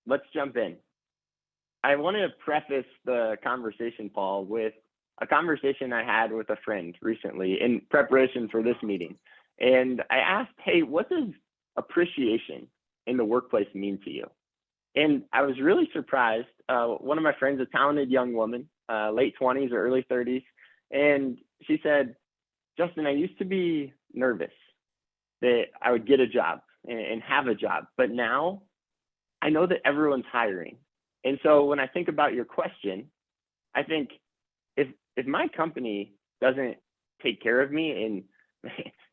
let's jump in. I want to preface the conversation, Paul, with a conversation I had with a friend recently in preparation for this meeting. And I asked, hey, what does appreciation in the workplace mean to you? And I was really surprised. One of my friends, a talented young woman, late 20s or early 30s, and she said, Justin, I used to be nervous that I would get a job and have a job, but now I know that everyone's hiring. And so when I think about your question, I think if my company doesn't take care of me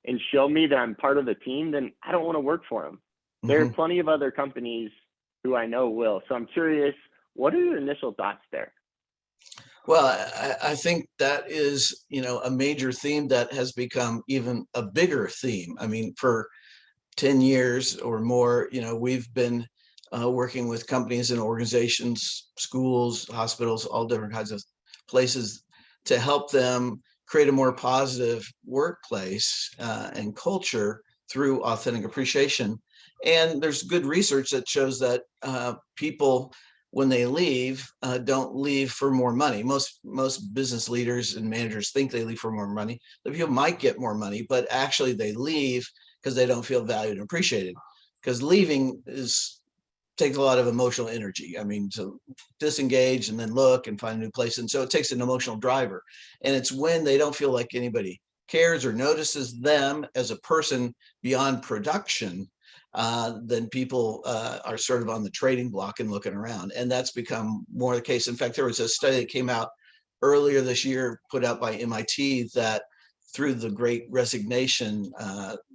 and show me that I'm part of the team, then I don't want to work for them. There are plenty of other companies who I know will. So I'm curious, what are your initial thoughts there? Well, I think that is, a major theme that has become even a bigger theme. I mean, for 10 years or more, we've been working with companies and organizations, schools, hospitals, all different kinds of places to help them create a more positive workplace and culture through authentic appreciation. And there's good research that shows that people, when they leave, don't leave for more money. Most business leaders and managers think they leave for more money. The people might get more money, but actually they leave because they don't feel valued and appreciated. Because leaving takes a lot of emotional energy. I mean, to disengage and then look and find a new place. And so it takes an emotional driver. And it's when they don't feel like anybody cares or notices them as a person beyond production, then people are sort of on the trading block and looking around. And that's become more the case. In fact, there was a study that came out earlier this year, put out by MIT, that through the great resignation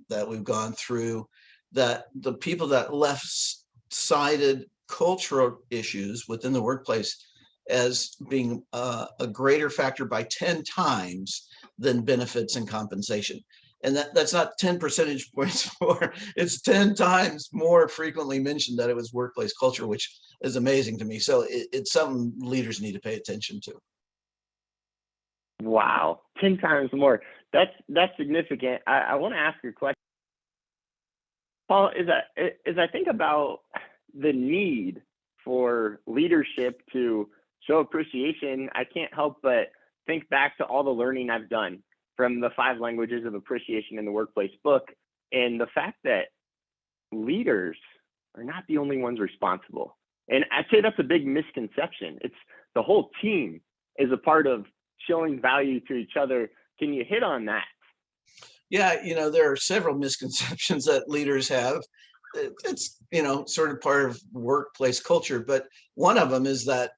that we've gone through, that the people that left cited cultural issues within the workplace as being a greater factor by 10 times than benefits and compensation. And that's not 10 percentage points more, it's 10 times more frequently mentioned that it was workplace culture, which is amazing to me. So it's something leaders need to pay attention to. Wow, 10 times more. That's significant. I want to ask you a question. Paul, as I think about the need for leadership to show appreciation, I can't help but think back to all the learning I've done from the 5 languages of appreciation in the workplace book, and the fact that leaders are not the only ones responsible. And I'd say that's a big misconception. It's the whole team is a part of showing value to each other. Can you hit on that? Yeah, there are several misconceptions that leaders have. It's, sort of part of workplace culture, but one of them is that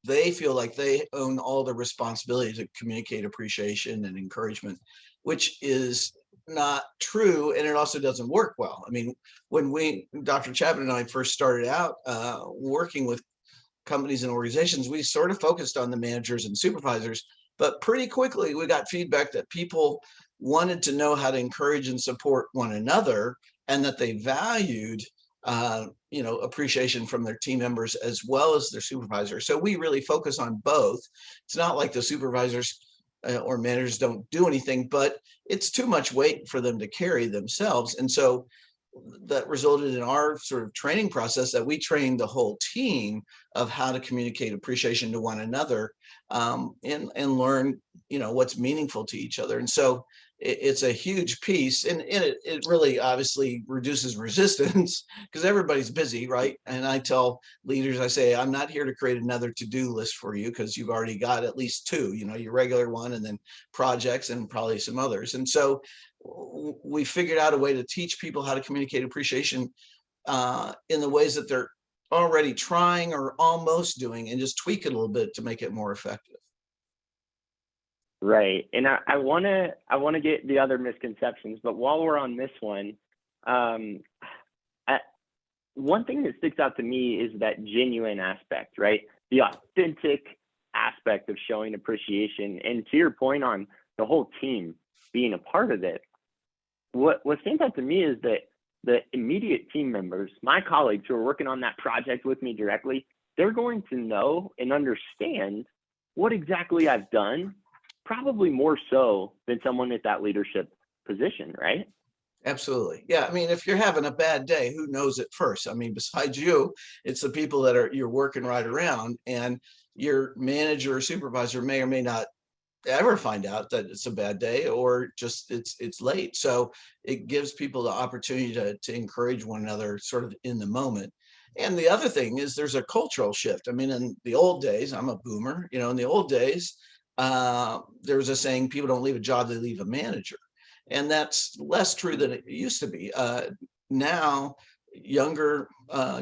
they feel like they own all the responsibility to communicate appreciation and encouragement, which is not true. And it also doesn't work well. I mean, when Dr. Chapman and I first started out working with companies and organizations, we sort of focused on the managers and supervisors, but pretty quickly we got feedback that people wanted to know how to encourage and support one another, and that they valued appreciation from their team members as well as their supervisors. So we really focus on both. It's not like the supervisors or managers don't do anything, but it's too much weight for them to carry themselves. And so that resulted in our sort of training process that we trained the whole team of how to communicate appreciation to one another, and learn, what's meaningful to each other. And so it's a huge piece, and it really obviously reduces resistance because everybody's busy, right? And I tell leaders, I say, I'm not here to create another to-do list for you because you've already got at least 2, your regular one and then projects and probably some others. And so we figured out a way to teach people how to communicate appreciation in the ways that they're already trying or almost doing, and just tweak it a little bit to make it more effective. Right. And I want to get the other misconceptions, but while we're on this one, one thing that sticks out to me is that genuine aspect, right? The authentic aspect of showing appreciation. And to your point on the whole team being a part of it, what stands out to me is that the immediate team members, my colleagues who are working on that project with me directly, they're going to know and understand what exactly I've done, probably more so than someone at that leadership position, right? Absolutely. Yeah. I mean, if you're having a bad day, who knows it first? I mean, besides you, it's the people that you're working right around, and your manager or supervisor may or may not ever find out that it's a bad day, or just it's late. So it gives people the opportunity to encourage one another sort of in the moment. And the other thing is there's a cultural shift. I mean, in the old days, I'm a boomer, in the old days, there was a saying, people don't leave a job, they leave a manager. And that's less true than it used to be. Now, younger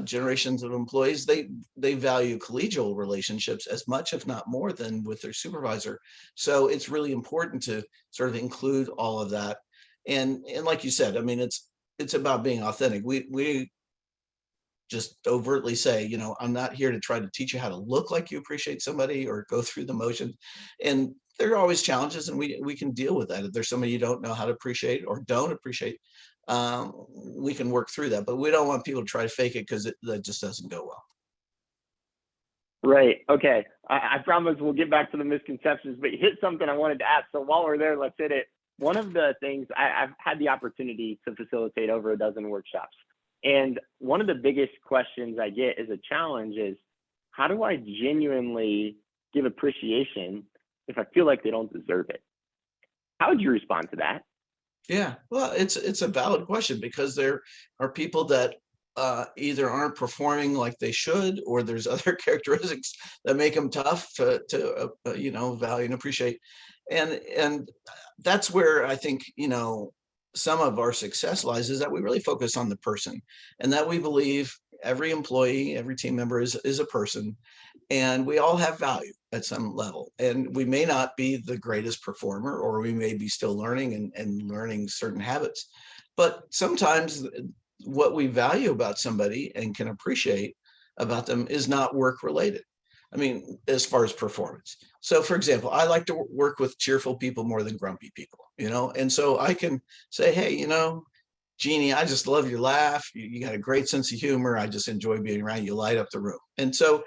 generations of employees, they value collegial relationships as much, if not more, than with their supervisor. So it's really important to sort of include all of that. And like you said, I mean, it's about being authentic. We just overtly say, I'm not here to try to teach you how to look like you appreciate somebody or go through the motions. And there are always challenges, and we can deal with that. If there's somebody you don't know how to appreciate or don't appreciate, we can work through that. But we don't want people to try to fake it, because that just doesn't go well. Right. Okay. I promise we'll get back to the misconceptions, but you hit something I wanted to ask. So while we're there, let's hit it. One of the things I've had the opportunity to facilitate over a dozen workshops. And one of the biggest questions I get as a challenge is, how do I genuinely give appreciation if I feel like they don't deserve it? How would you respond to that? Yeah, well, it's a valid question, because there are people that either aren't performing like they should, or there's other characteristics that make them tough to value and appreciate. And that's where I think some of our success lies, is that we really focus on the person, and that we believe every employee, every team member is a person, and we all have value at some level. And we may not be the greatest performer, or we may be still learning and learning certain habits, but sometimes what we value about somebody and can appreciate about them is not work related. I mean, as far as performance. So for example, I like to work with cheerful people more than grumpy people, and so I can say, hey, Jeannie, I just love your laugh. You got a great sense of humor. I just enjoy being around you. Light up the room. And so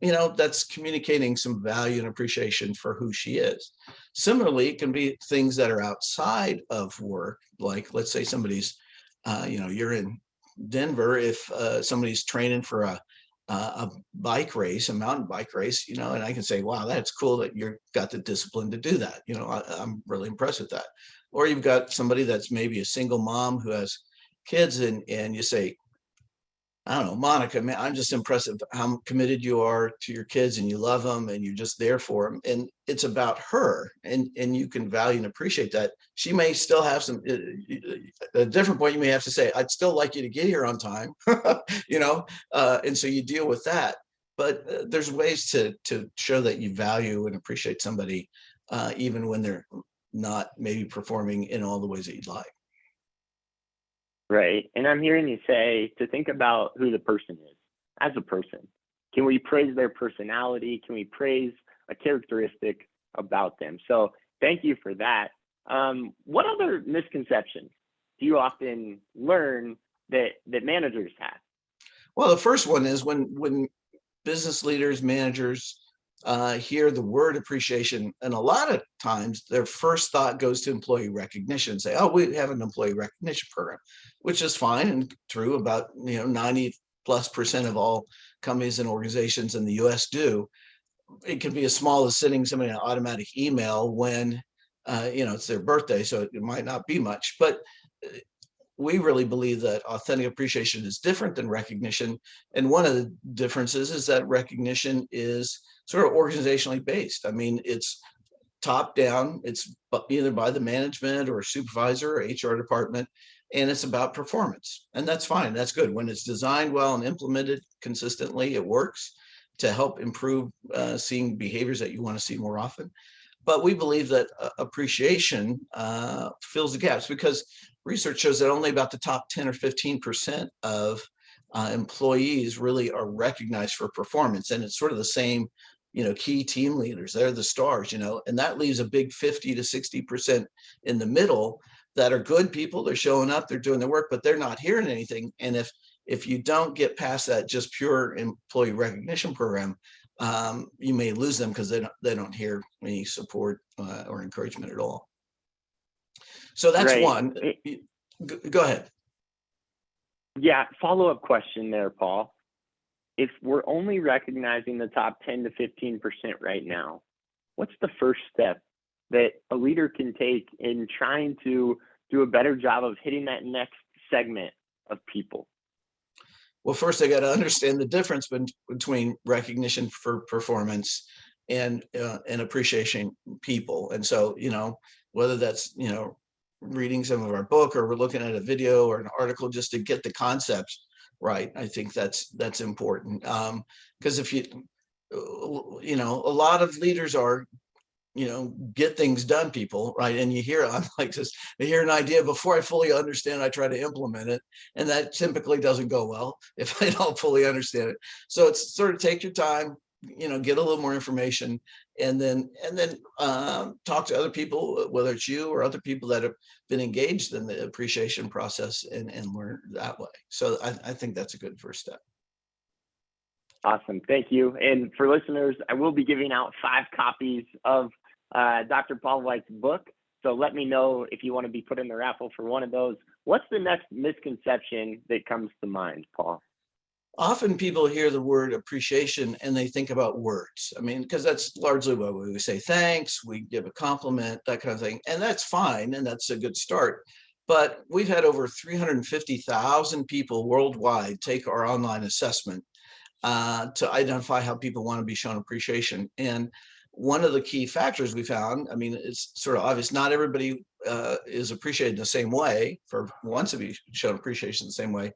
that's communicating some value and appreciation for who she is. Similarly, it can be things that are outside of work, like let's say somebody's, you're in Denver, if somebody's training for a bike race, a mountain bike race, and I can say, wow, that's cool that you've got the discipline to do that. I'm really impressed with that. Or you've got somebody that's maybe a single mom who has kids, and you say, I don't know, Monica, man, I'm just impressed with how committed you are to your kids, and you love them, and you're just there for them. And it's about her, and you can value and appreciate that. She may still have some, at a different point, you may have to say, I'd still like you to get here on time, and so you deal with that. But there's ways to show that you value and appreciate somebody, even when they're not maybe performing in all the ways that you'd like. Right. And I'm hearing you say to think about who the person is as a person. Can we praise their personality? Can we praise a characteristic about them? So thank you for that. What other misconceptions do you often learn that managers have? Well, the first one is when business leaders, managers hear the word appreciation, and a lot of times their first thought goes to employee recognition. Say, oh, we have an employee recognition program, which is fine and true. About 90+% of all companies and organizations in the US do. It can be as small as sending somebody an automatic email when it's their birthday, so it might not be much. But we really believe that authentic appreciation is different than recognition. And one of the differences is that recognition is sort of organizationally based. I mean, it's top down, it's either by the management or supervisor or HR department, and it's about performance. And that's fine, that's good. When it's designed well and implemented consistently, it works to help improve seeing behaviors that you want to see more often. But we believe that appreciation fills the gaps, because research shows that only about the top 10 or 15% of employees really are recognized for performance. And it's sort of the same, key team leaders, they're the stars, and that leaves a big 50 to 60% in the middle that are good people. They're showing up, they're doing their work, but they're not hearing anything. And if you don't get past that just pure employee recognition program, you may lose them, because they don't hear any support or encouragement at all. So that's Right. one. Go ahead. Yeah, follow-up question there, Paul. If we're only recognizing the top 10 to 15% right now, what's the first step that a leader can take in trying to do a better job of hitting that next segment of people? Well, first, I got to understand the difference between recognition for performance and appreciation people. And so, whether that's, reading some of our book, or we're looking at a video or an article just to get the concepts right, I think that's important. Because if a lot of leaders are, get things done people, right? And I'm like this, I hear an idea before I fully understand, I try to implement it. And that typically doesn't go well if I don't fully understand it. So it's sort of take your time, get a little more information, and then talk to other people, whether it's you or other people that have been engaged in the appreciation process, and learn that way. So I think that's a good first step. Awesome. Thank you. And for listeners, I will be giving out 5 copies of Dr. Paul White's book. So let me know if you want to be put in the raffle for one of those. What's the next misconception that comes to mind, Paul? Often people hear the word appreciation and they think about words. I mean, because that's largely what we say thanks, we give a compliment, that kind of thing. And that's fine. And that's a good start. But we've had over 350,000 people worldwide take our online assessment to identify how people want to be shown appreciation. And one of the key factors we found, I mean, it's sort of obvious, not everybody is appreciated in the same way, wants to be shown appreciation the same way.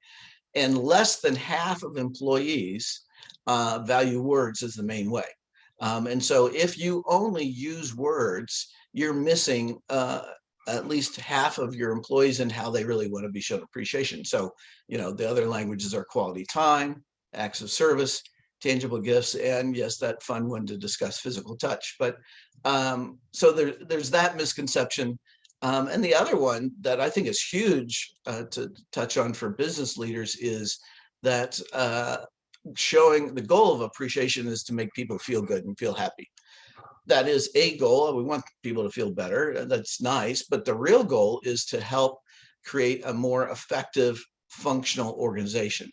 And less than half of employees value words as the main way. And so if you only use words, you're missing at least half of your employees and how they really want to be shown appreciation. So, the other languages are quality time, acts of service, tangible gifts, and yes, that fun one to discuss, physical touch. But so there's that misconception. And the other one that I think is huge to touch on for business leaders is that showing the goal of appreciation is to make people feel good and feel happy. That is a goal. We want people to feel better. That's nice. But the real goal is to help create a more effective, functional organization.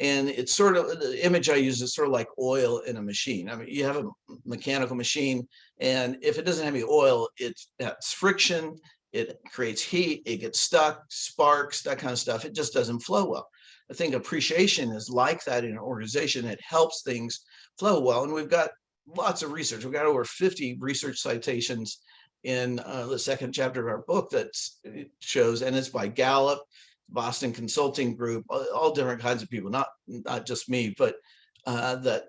And it's sort of, the image I use is sort of like oil in a machine. I mean, you have a mechanical machine, and if it doesn't have any oil, it's friction, it creates heat, it gets stuck, sparks, that kind of stuff. It just doesn't flow well. I think appreciation is like that in an organization. It helps things flow well. And we've got lots of research. We've got over 50 research citations in the second chapter of our book that shows, and it's by Gallup, Boston Consulting Group, all different kinds of people, not just me, but that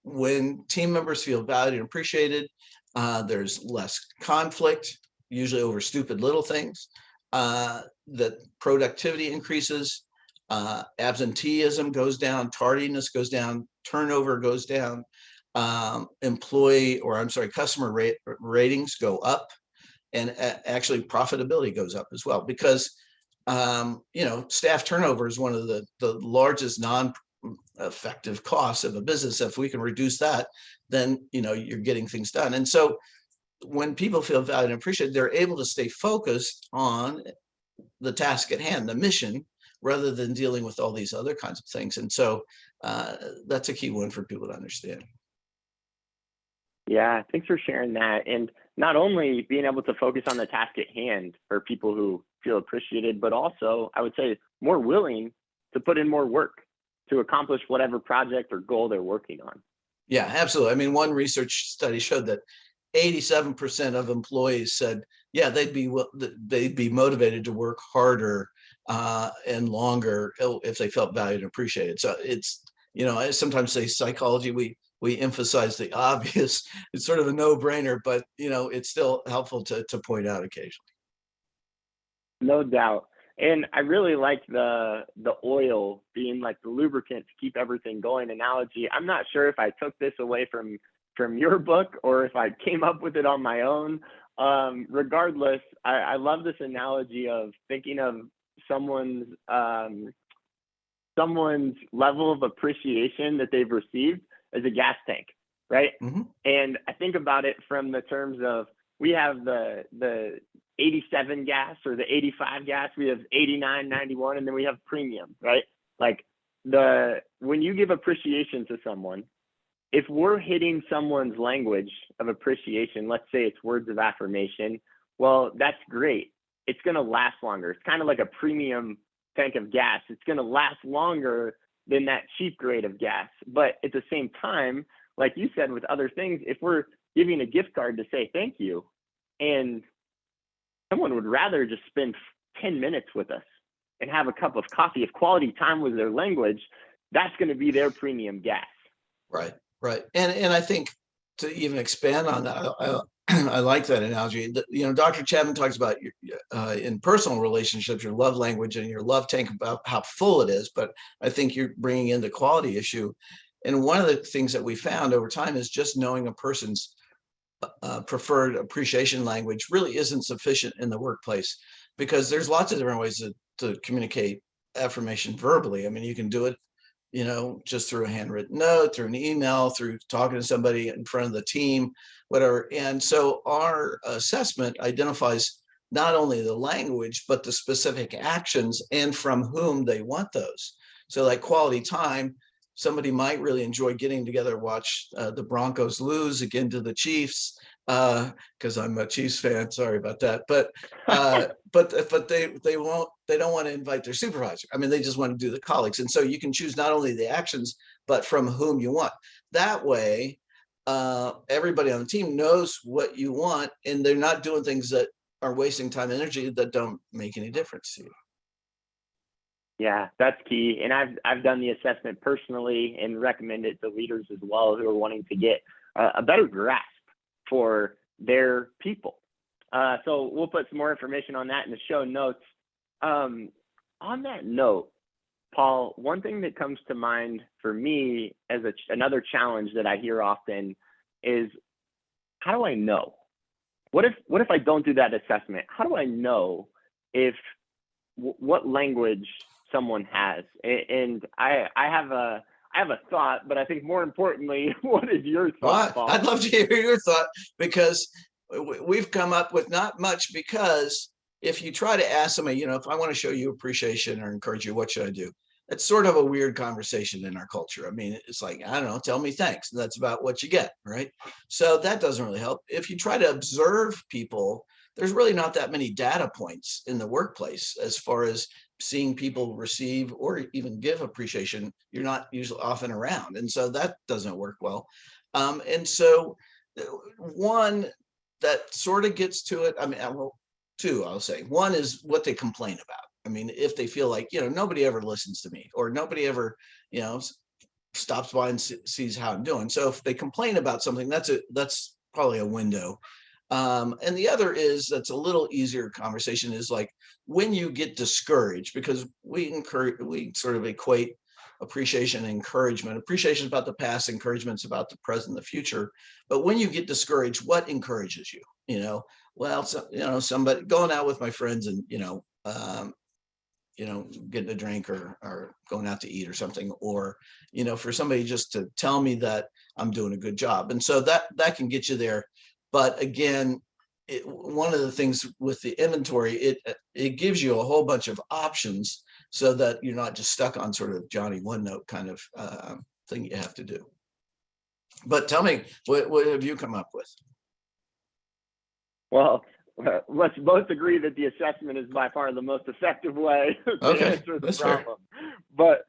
when team members feel valued and appreciated, there's less conflict, usually over stupid little things, that productivity increases, absenteeism goes down, tardiness goes down, turnover goes down, customer ratings go up, and actually profitability goes up as well, because staff turnover is one of the largest non-effective costs of a business. If we can reduce that, then you're getting things done. And so when people feel valued and appreciated, they're able to stay focused on the task at hand, the mission, rather than dealing with all these other kinds of things. And so that's a key one for people to understand. Yeah, thanks for sharing that. And not only being able to focus on the task at hand for people who feel appreciated, but also, I would say, more willing to put in more work to accomplish whatever project or goal they're working on. Yeah, absolutely. I mean, one research study showed that 87% of employees said, yeah, they'd be motivated to work harder and longer if they felt valued and appreciated. So it's, I sometimes say psychology, we emphasize the obvious. It's sort of a no-brainer, but it's still helpful to point out occasionally. No doubt. And I really like the oil being like the lubricant to keep everything going analogy. I'm not sure if I took this away from your book or if I came up with it on my own. Regardless, I love this analogy of thinking of someone's level of appreciation that they've received as a gas tank, right? Mm-hmm. And I think about it from the terms of, we have the 87 gas or the 85 gas. We have 89, 91, and then we have premium, right? Like when you give appreciation to someone, if we're hitting someone's language of appreciation, let's say it's words of affirmation, well, that's great. It's going to last longer. It's kind of like a premium tank of gas. It's going to last longer than that cheap grade of gas. But at the same time, like you said, with other things, if we're giving a gift card to say thank you, and someone would rather just spend 10 minutes with us and have a cup of coffee, if quality time was their language, that's going to be their premium gas. Right. Right. And I think to even expand on that, I like that analogy. Dr. Chapman talks about in personal relationships, your love language and your love tank, about how full it is. But I think you're bringing in the quality issue. And one of the things that we found over time is just knowing a person's preferred appreciation language really isn't sufficient in the workplace, because there's lots of different ways to communicate affirmation verbally. I mean, you can do it just through a handwritten note, through an email, through talking to somebody in front of the team, whatever. And so our assessment identifies not only the language, but the specific actions and from whom they want those. So like quality time, somebody might really enjoy getting together, watch the Broncos lose again to the Chiefs, because I'm a Chiefs fan. Sorry about that, but they don't want to invite their supervisor. I mean, they just want to do the colleagues, and so you can choose not only the actions but from whom you want. That way, everybody on the team knows what you want, and they're not doing things that are wasting time and energy that don't make any difference to you. Yeah, that's key. And I've done the assessment personally and recommend it to leaders as well who are wanting to get a better grasp for their people. So we'll put some more information on that in the show notes. On that note, Paul, one thing that comes to mind for me as another challenge that I hear often is, how do I know? What if I don't do that assessment? How do I know what language someone has? And I have a thought, but I think more importantly, what is your thought, Paul? I'd love to hear your thought, because we've come up with not much, because if you try to ask somebody, if I want to show you appreciation or encourage you, what should I do? It's sort of a weird conversation in our culture. I mean, it's like, I don't know, tell me thanks. And that's about what you get, right? So that doesn't really help. If you try to observe people, there's really not that many data points in the workplace as far as seeing people receive or even give appreciation. You're not usually often around. And so that doesn't work well. And so one that sort of gets to it, I mean, two, I'll say. One is what they complain about. I mean, if they feel like, nobody ever listens to me, or nobody ever, stops by and sees how I'm doing. So if they complain about something, that's probably a window. And the other that's a little easier conversation, is like when you get discouraged, because we sort of equate appreciation and encouragement. Appreciation is about the past, encouragement is about the present, the future. But when you get discouraged, what encourages you? Somebody going out with my friends and, getting a drink or going out to eat or something, or, for somebody just to tell me that I'm doing a good job. And so that can get you there. But again, one of the things with the inventory, it gives you a whole bunch of options so that you're not just stuck on sort of Johnny one note kind of thing you have to do. But tell me, what have you come up with? Well, let's both agree that the assessment is by far the most effective way to answer the problem. Fair. But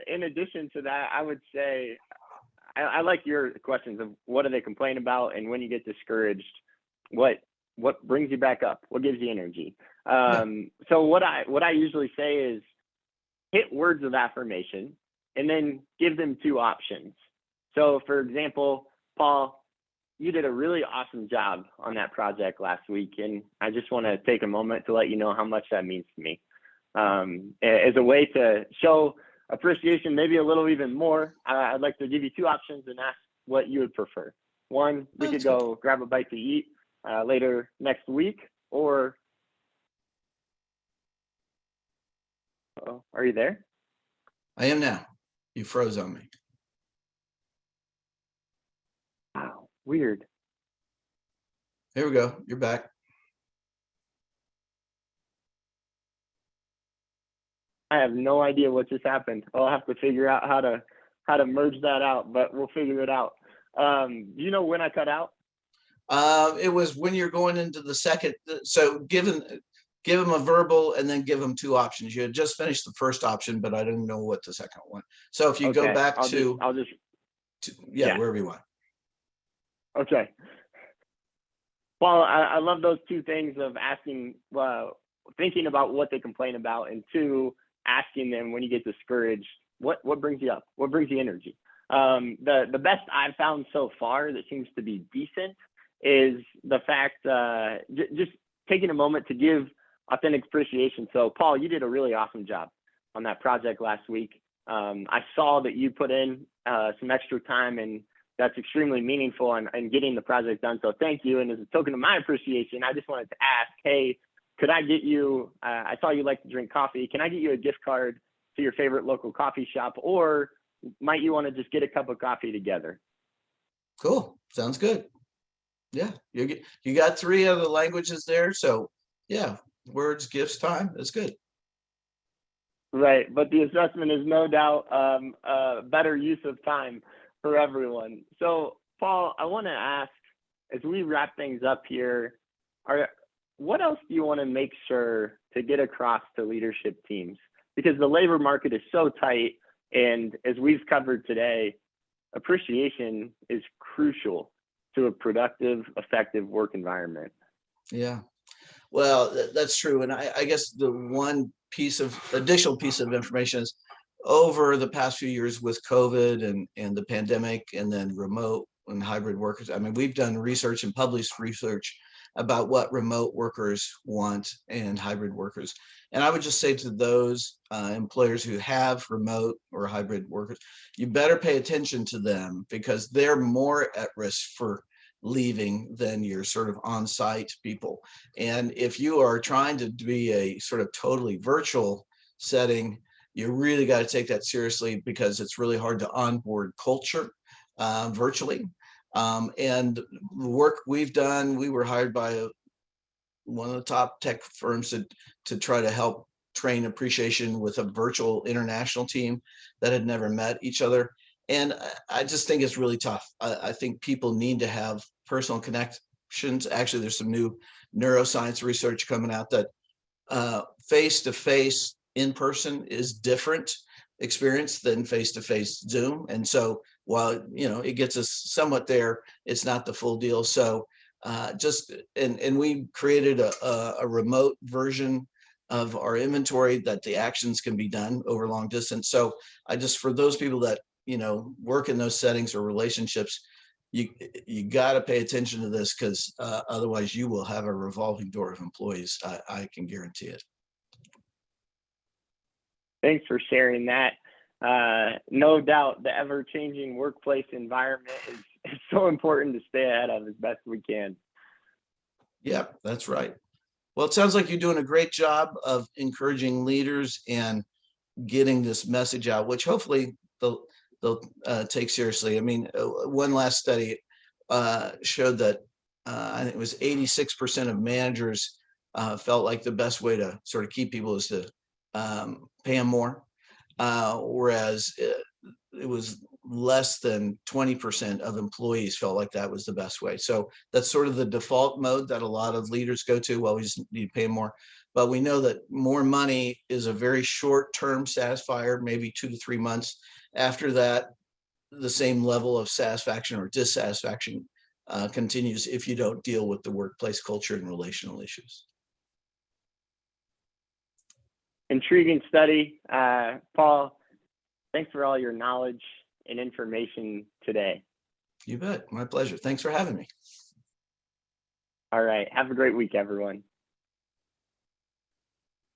in addition to that, I would say, I like your questions of what do they complain about, and when you get discouraged, what brings you back up, what gives you energy. So what I usually say is hit words of affirmation and then give them two options. So for example, Paul, you did a really awesome job on that project last week, and I just want to take a moment to let you know how much that means to me. As a way to show appreciation, maybe a little even more, I'd like to give you two options and ask what you would prefer. One, we could go grab a bite to eat later next week, or are you there? I am now. You froze on me. Wow, weird. Here we go. You're back. I have no idea what just happened. I'll have to figure out how to merge that out, but we'll figure it out. Do you know when I cut out? It was when you're going into the second. So give them a verbal and then give them two options. You had just finished the first option, but I didn't know what the second one. So if you go Okay, back I'll just yeah. wherever you want. Okay. Well, I love those two things of asking, thinking about what they complain about, and two, asking them when you get discouraged, what brings you up? What brings you energy? The best I've found so far that seems to be decent is the fact, just taking a moment to give authentic appreciation. So Paul, you did a really awesome job on that project last week. I saw that you put in some extra time, and that's extremely meaningful and getting the project done. So thank you. And as a token of my appreciation, I just wanted to ask, hey, could I get you, I saw you like to drink coffee. Can I get you a gift card to your favorite local coffee shop, or might you want to just get a cup of coffee together? Cool. Sounds good. Yeah. You got three other languages there. So yeah, words, gifts, time. That's good. Right. But the assessment is no doubt a better use of time for everyone. So Paul, I want to ask, as we wrap things up here, what else do you want to make sure to get across to leadership teams? Because the labor market is so tight, and as we've covered today, appreciation is crucial to a productive, effective work environment. Yeah. Well, that's true. And I guess the one additional piece of information is, over the past few years with COVID and the pandemic, and then remote and hybrid workers, I mean, we've done research and published research about what remote workers want and hybrid workers. And I would just say to those employers who have remote or hybrid workers, you better pay attention to them, because they're more at risk for leaving than your sort of on-site people. And if you are trying to be a sort of totally virtual setting, you really got to take that seriously, because it's really hard to onboard culture virtually. And the work we've done, we were hired by one of the top tech firms to try to help train appreciation with a virtual international team that had never met each other. And I just think it's really tough. I think people need to have personal connections. Actually, there's some new neuroscience research coming out that face-to-face in-person is different experience than face-to-face Zoom. And so while, it gets us somewhat there, it's not the full deal. So and we created a remote version of our inventory that the actions can be done over long distance. So for those people that, work in those settings or relationships, you got to pay attention to this, because otherwise you will have a revolving door of employees. I can guarantee it. Thanks for sharing that. No doubt the ever-changing workplace environment is so important to stay ahead of as best we can. Yeah, that's right. Well, it sounds like you're doing a great job of encouraging leaders and getting this message out, which hopefully they'll take seriously. I mean, one last study showed that I think it was 86% of managers felt like the best way to sort of keep people is to pay them more, whereas it was less than 20% of employees felt like that was the best way. So that's sort of the default mode that a lot of leaders go to. Well, we just need to pay more. But we know that more money is a very short-term satisfier, maybe 2 to 3 months. After that, the same level of satisfaction or dissatisfaction continues if you don't deal with the workplace culture and relational issues. Intriguing study. Paul, thanks for all your knowledge and information today. You bet. My pleasure. Thanks for having me. All right. Have a great week, everyone.